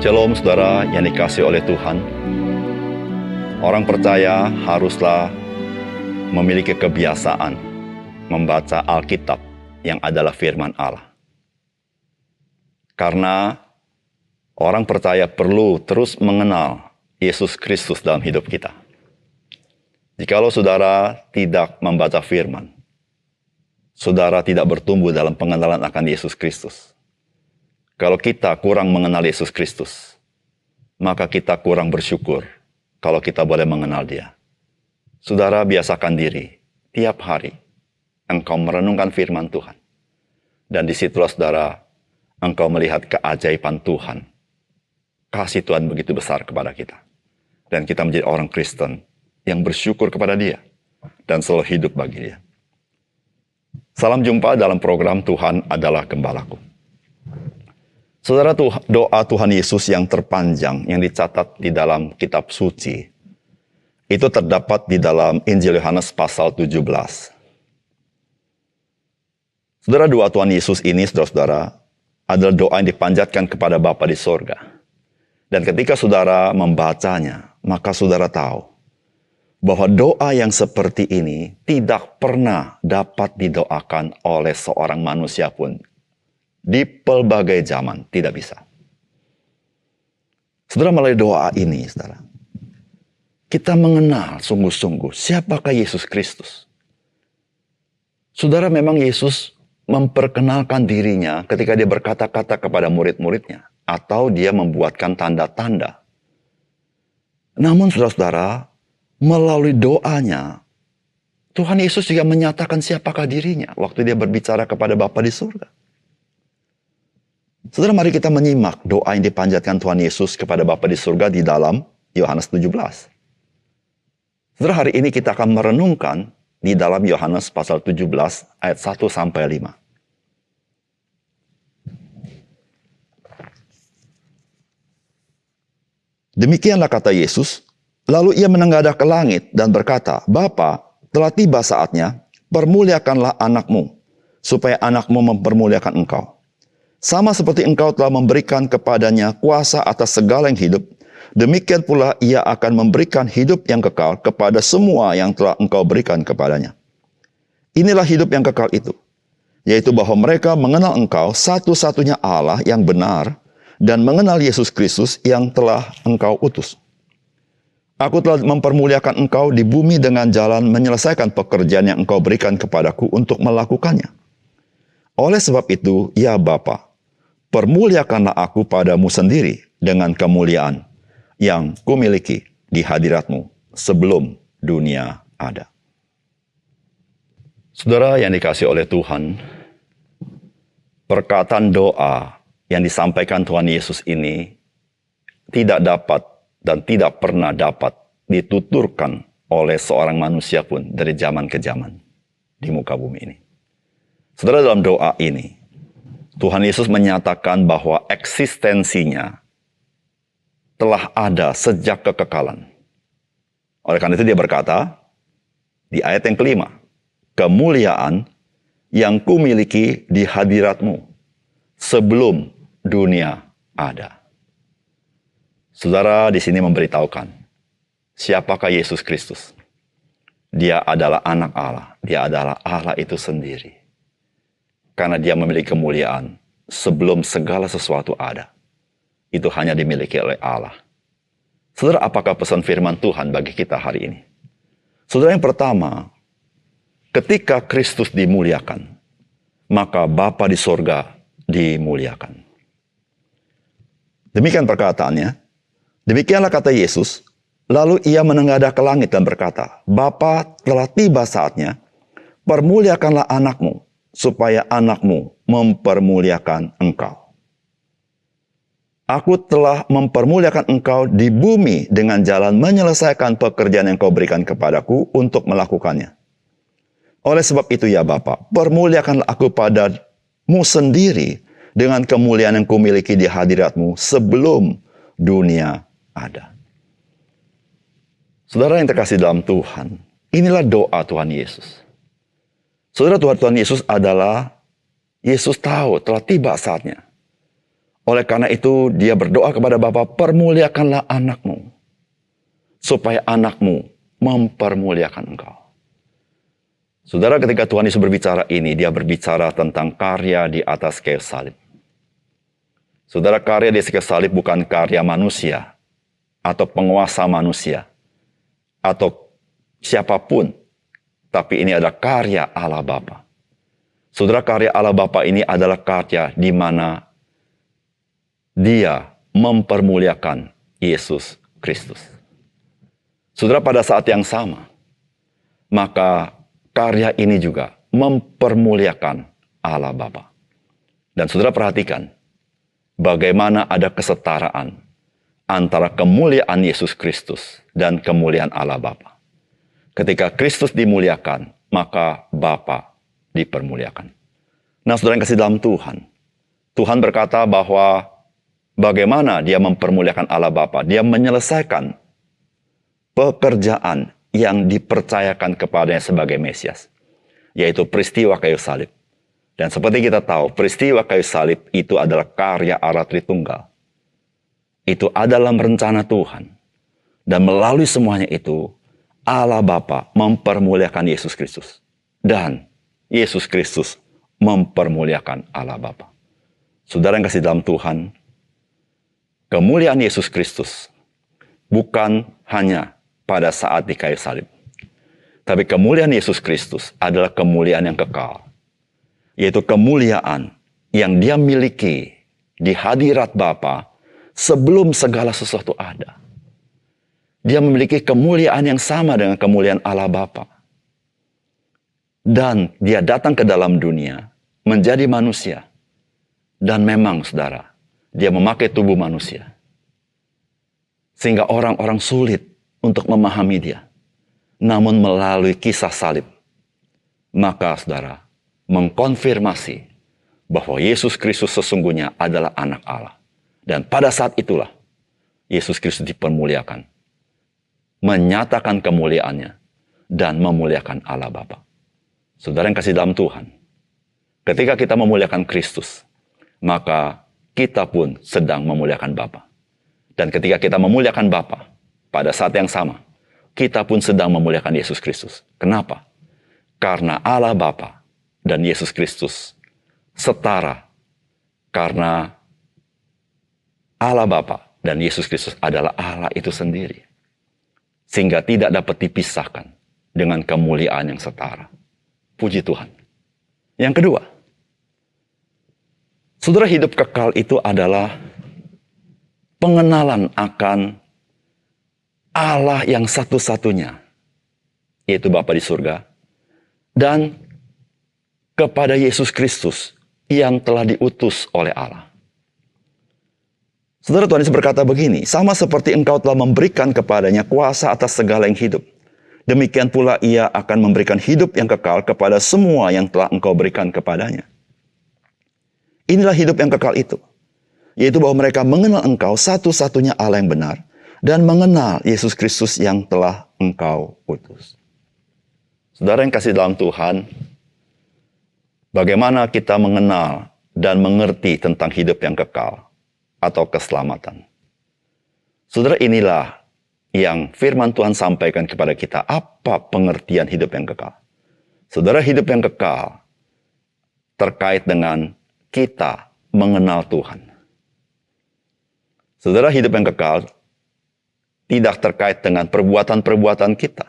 Shalom saudara yang dikasihi oleh Tuhan. Orang percaya haruslah memiliki kebiasaan membaca Alkitab yang adalah firman Allah. Karena orang percaya perlu terus mengenal Yesus Kristus dalam hidup kita. Jikalau saudara tidak membaca firman, saudara tidak bertumbuh dalam pengenalan akan Yesus Kristus. Kalau kita kurang mengenal Yesus Kristus, maka kita kurang bersyukur kalau kita boleh mengenal Dia. Saudara, biasakan diri tiap hari engkau merenungkan firman Tuhan. Dan disitulah saudara, engkau melihat keajaiban Tuhan. Kasih Tuhan begitu besar kepada kita. Dan kita menjadi orang Kristen yang bersyukur kepada Dia dan selalu hidup bagi Dia. Salam jumpa dalam program Tuhan adalah Gembalaku. Saudara, doa Tuhan Yesus yang terpanjang yang dicatat di dalam kitab suci itu terdapat di dalam Injil Yohanes pasal 17. Saudara, doa Tuhan Yesus ini, saudara-saudara, adalah doa yang dipanjatkan kepada Bapa di sorga. Dan ketika saudara membacanya, maka saudara tahu bahwa doa yang seperti ini tidak pernah dapat didoakan oleh seorang manusia pun. Di pelbagai zaman, tidak bisa. Saudara, melalui doa ini, saudara, kita mengenal sungguh-sungguh siapakah Yesus Kristus. Saudara, memang Yesus memperkenalkan dirinya ketika dia berkata-kata kepada murid-muridnya, atau dia membuatkan tanda-tanda. Namun, saudara-saudara, melalui doanya, Tuhan Yesus juga menyatakan siapakah dirinya waktu dia berbicara kepada Bapa di surga. Saudara, mari kita menyimak doa yang dipanjatkan Tuhan Yesus kepada Bapa di surga di dalam Yohanes 17. Saudara, hari ini kita akan merenungkan di dalam Yohanes pasal 17 ayat 1 sampai 5. Demikianlah kata Yesus, lalu ia menengadah ke langit dan berkata, Bapa, telah tiba saatnya, permuliakanlah anakmu, supaya anakmu mempermuliakan engkau. Sama seperti engkau telah memberikan kepadanya kuasa atas segala yang hidup, demikian pula ia akan memberikan hidup yang kekal kepada semua yang telah engkau berikan kepadanya. Inilah hidup yang kekal itu, yaitu bahwa mereka mengenal engkau satu-satunya Allah yang benar, dan mengenal Yesus Kristus yang telah engkau utus. Aku telah mempermuliakan engkau di bumi dengan jalan menyelesaikan pekerjaan yang engkau berikan kepadaku untuk melakukannya. Oleh sebab itu, ya Bapa, permuliakanlah aku padamu sendiri dengan kemuliaan yang kumiliki di hadiratmu sebelum dunia ada. Saudara yang dikasihi oleh Tuhan, perkataan doa yang disampaikan Tuhan Yesus ini tidak dapat dan tidak pernah dapat dituturkan oleh seorang manusia pun dari zaman ke zaman di muka bumi ini. Saudara, dalam doa ini, Tuhan Yesus menyatakan bahwa eksistensinya telah ada sejak kekekalan. Oleh karena itu dia berkata, di ayat yang kelima, kemuliaan yang kumiliki di hadiratmu sebelum dunia ada. Saudara di sini memberitahukan, siapakah Yesus Kristus? Dia adalah anak Allah, dia adalah Allah itu sendiri. Karena dia memiliki kemuliaan sebelum segala sesuatu ada. Itu hanya dimiliki oleh Allah. Saudara, apakah pesan firman Tuhan bagi kita hari ini? Saudara, yang pertama, ketika Kristus dimuliakan, maka Bapa di sorga dimuliakan. Demikian perkataannya. Demikianlah kata Yesus, lalu ia menengadah ke langit dan berkata, Bapa, telah tiba saatnya, permuliakanlah anakmu, supaya anakmu mempermuliakan engkau. Aku telah mempermuliakan engkau di bumi dengan jalan menyelesaikan pekerjaan yang kau berikan kepadaku untuk melakukannya. Oleh sebab itu ya Bapa, permuliakanlah aku padamu sendiri dengan kemuliaan yang kumiliki di hadiratmu sebelum dunia ada. Saudara yang terkasih dalam Tuhan, inilah doa Tuhan Yesus. Saudara, Tuhan Yesus adalah, Yesus tahu telah tiba saatnya. Oleh karena itu, dia berdoa kepada Bapa, permuliakanlah anakmu, supaya anakmu mempermuliakan engkau. Saudara, ketika Tuhan Yesus berbicara ini, dia berbicara tentang karya di atas kayu salib. Saudara, karya di atas kayu salib bukan karya manusia, atau penguasa manusia, atau siapapun, tapi ini adalah karya Allah Bapa. Saudara, karya Allah Bapa ini adalah karya di mana Dia mempermuliakan Yesus Kristus. Saudara, pada saat yang sama, maka karya ini juga mempermuliakan Allah Bapa. Dan saudara perhatikan, bagaimana ada kesetaraan antara kemuliaan Yesus Kristus dan kemuliaan Allah Bapa. Ketika Kristus dimuliakan, maka Bapa dipermuliakan. Nah, saudara yang kasih dalam Tuhan, Tuhan berkata bahwa bagaimana dia mempermuliakan Allah Bapa. Dia menyelesaikan pekerjaan yang dipercayakan kepadanya sebagai Mesias, yaitu peristiwa kayu salib. Dan seperti kita tahu, peristiwa kayu salib itu adalah karya Allah Tritunggal. Itu adalah rencana Tuhan. Dan melalui semuanya itu, Allah Bapa mempermuliakan Yesus Kristus. Dan Yesus Kristus mempermuliakan Allah Bapa. Saudara yang kasih dalam Tuhan, kemuliaan Yesus Kristus bukan hanya pada saat di kayu salib. Tapi kemuliaan Yesus Kristus adalah kemuliaan yang kekal. Yaitu kemuliaan yang dia miliki di hadirat Bapa sebelum segala sesuatu ada. Dia memiliki kemuliaan yang sama dengan kemuliaan Allah Bapa. Dan dia datang ke dalam dunia menjadi manusia. Dan memang, saudara, dia memakai tubuh manusia. Sehingga orang-orang sulit untuk memahami dia. Namun melalui kisah salib, maka saudara mengkonfirmasi bahwa Yesus Kristus sesungguhnya adalah anak Allah. Dan pada saat itulah Yesus Kristus dipermuliakan. Menyatakan kemuliaannya dan memuliakan Allah Bapa. Saudara yang kasih dalam Tuhan, ketika kita memuliakan Kristus, maka kita pun sedang memuliakan Bapa. Dan ketika kita memuliakan Bapa, pada saat yang sama, kita pun sedang memuliakan Yesus Kristus. Kenapa? Karena Allah Bapa dan Yesus Kristus setara. Karena Allah Bapa dan Yesus Kristus adalah Allah itu sendiri. Sehingga tidak dapat dipisahkan dengan kemuliaan yang setara. Puji Tuhan. Yang kedua, saudara, hidup kekal itu adalah pengenalan akan Allah yang satu-satunya, yaitu Bapa di surga, dan kepada Yesus Kristus yang telah diutus oleh Allah. Saudara, Tuhan Yesus berkata begini, sama seperti engkau telah memberikan kepadanya kuasa atas segala yang hidup, demikian pula ia akan memberikan hidup yang kekal kepada semua yang telah engkau berikan kepadanya. Inilah hidup yang kekal itu, yaitu bahwa mereka mengenal engkau satu-satunya Allah yang benar, dan mengenal Yesus Kristus yang telah engkau utus. Saudara yang kasih dalam Tuhan, bagaimana kita mengenal dan mengerti tentang hidup yang kekal atau keselamatan? Saudara, inilah yang firman Tuhan sampaikan kepada kita. Apa pengertian hidup yang kekal? Saudara, hidup yang kekal terkait dengan kita mengenal Tuhan. Saudara, hidup yang kekal tidak terkait dengan perbuatan-perbuatan kita.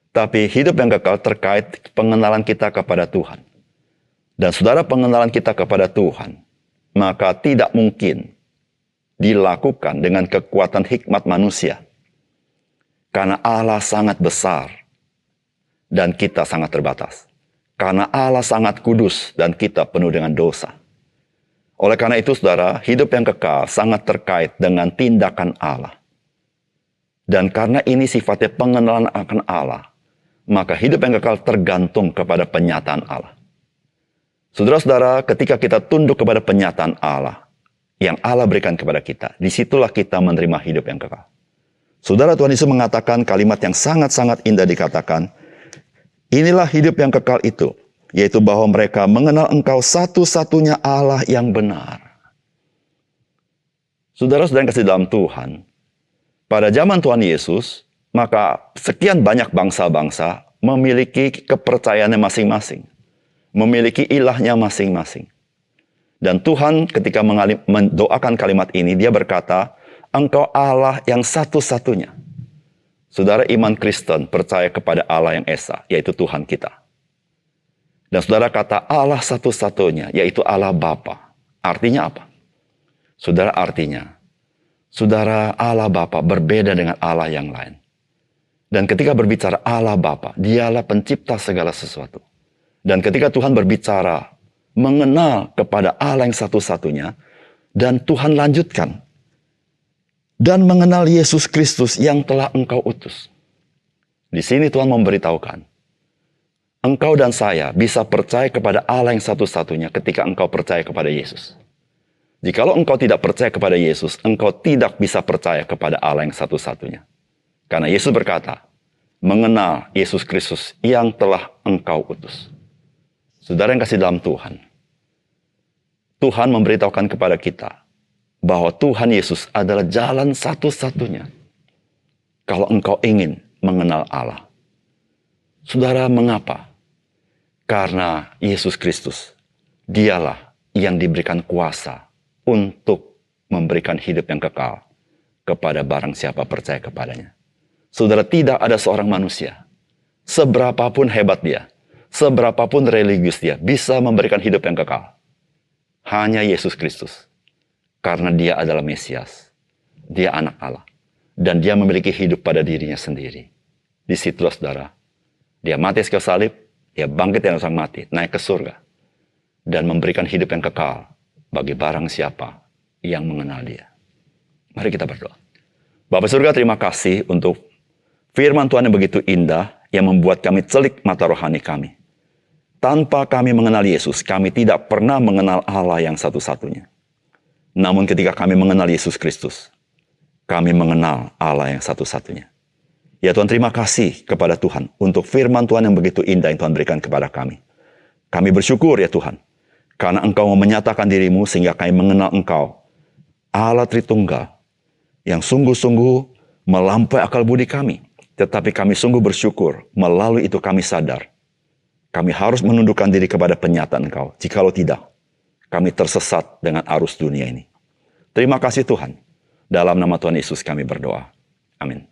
Tapi hidup yang kekal terkait pengenalan kita kepada Tuhan. Dan saudara, pengenalan kita kepada Tuhan, maka tidak mungkin dilakukan dengan kekuatan hikmat manusia. Karena Allah sangat besar dan kita sangat terbatas. Karena Allah sangat kudus dan kita penuh dengan dosa. Oleh karena itu, saudara, hidup yang kekal sangat terkait dengan tindakan Allah. Dan karena ini sifatnya pengenalan akan Allah, maka hidup yang kekal tergantung kepada penyataan Allah. Saudara-saudara, ketika kita tunduk kepada penyataan Allah yang Allah berikan kepada kita, disitulah kita menerima hidup yang kekal. Saudara, Tuhan Yesus mengatakan kalimat yang sangat-sangat indah, dikatakan, inilah hidup yang kekal itu, yaitu bahwa mereka mengenal engkau satu-satunya Allah yang benar. Saudara-saudara yang kasih dalam Tuhan, pada zaman Tuhan Yesus, maka sekian banyak bangsa-bangsa memiliki kepercayaannya masing-masing. Memiliki ilahnya masing-masing. Dan Tuhan ketika mendoakan kalimat ini, dia berkata, Engkau Allah yang satu-satunya. Saudara, iman Kristen percaya kepada Allah yang Esa, yaitu Tuhan kita. Dan saudara kata Allah satu-satunya, yaitu Allah Bapa. Artinya apa? Saudara, artinya, saudara, Allah Bapa berbeda dengan Allah yang lain. Dan ketika berbicara Allah Bapa, dialah pencipta segala sesuatu. Dan ketika Tuhan berbicara, mengenal kepada Allah yang satu-satunya, dan Tuhan lanjutkan, dan mengenal Yesus Kristus yang telah engkau utus. Di sini Tuhan memberitahukan, engkau dan saya bisa percaya kepada Allah yang satu-satunya ketika engkau percaya kepada Yesus. Jikalau engkau tidak percaya kepada Yesus, engkau tidak bisa percaya kepada Allah yang satu-satunya. Karena Yesus berkata, mengenal Yesus Kristus yang telah engkau utus. Saudara yang kasih dalam Tuhan, Tuhan memberitahukan kepada kita bahwa Tuhan Yesus adalah jalan satu-satunya. Kalau engkau ingin mengenal Allah. Saudara, mengapa? Karena Yesus Kristus, dialah yang diberikan kuasa untuk memberikan hidup yang kekal kepada barang siapa percaya kepadanya. Saudara, tidak ada seorang manusia, seberapapun hebat dia, seberapapun religius dia, bisa memberikan hidup yang kekal. Hanya Yesus Kristus. Karena dia adalah Mesias. Dia anak Allah. Dan dia memiliki hidup pada dirinya sendiri. Di situlah saudara. Dia mati sekali salib, dia bangkit dari orang mati, naik ke surga. Dan memberikan hidup yang kekal bagi barang siapa yang mengenal dia. Mari kita berdoa. Bapa surga, terima kasih untuk firman Tuhan yang begitu indah, yang membuat kami celik mata rohani kami. Tanpa kami mengenal Yesus, kami tidak pernah mengenal Allah yang satu-satunya. Namun ketika kami mengenal Yesus Kristus, kami mengenal Allah yang satu-satunya. Ya Tuhan, terima kasih kepada Tuhan untuk firman Tuhan yang begitu indah yang Tuhan berikan kepada kami. Kami bersyukur ya Tuhan, karena Engkau mau menyatakan dirimu sehingga kami mengenal Engkau, Allah Tritunggal, yang sungguh-sungguh melampaui akal budi kami. Tetapi kami sungguh bersyukur, melalui itu kami sadar, kami harus menundukkan diri kepada penyataan Engkau. Jikalau tidak, kami tersesat dengan arus dunia ini. Terima kasih Tuhan. Dalam nama Tuhan Yesus kami berdoa. Amin.